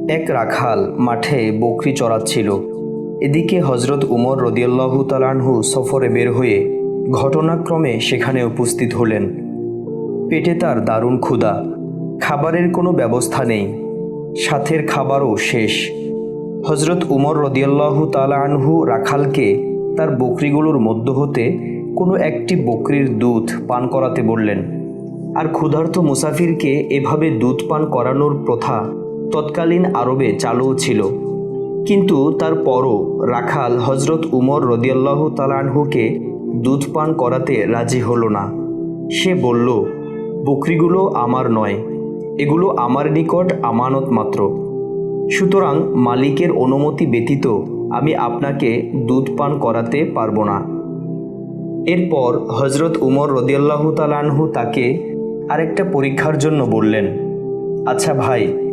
এক রাখাল মাঠে বকরি চড়াচ্ছিল। এদিকে হজরত উমর রদিয়াল্লাহু তাআলা আনহু সফরে বের হয়ে ঘটনাক্রমে সেখানে উপস্থিত হলেন। পেটে তার দারুণ ক্ষুধা, খাবারের কোনো ব্যবস্থা নেই, সাথের খাবারও শেষ। হজরত উমর রদিয়াল্লাহু তাআলা আনহু রাখালকে তার বকরিগুলোর মধ্য হতে কোনো একটি বকরির দুধ পান করাতে বললেন। আর ক্ষুধার্ত মুসাফিরকে এভাবে দুধ পান করানোর প্রথা তৎকালীন আরবে চালু ছিল। কিন্তু তারপরও রাখাল হজরত উমর রদিয়াল্লাহু তাআলা আনহুকে দুধ পান করাতে রাজি হলো না। সে বলল, বকরিগুলো আমার নয়, এগুলো আমার নিকট আমানত মাত্র, সুতরাং মালিকের অনুমতি ব্যতীত আমি আপনাকে দুধ পান করাতে পারবো না। এরপর হজরত উমর রদিয়াল্লাহু তাআলা আনহু তাকে আরেকটা পরীক্ষার জন্য বললেন, আচ্ছা ভাই,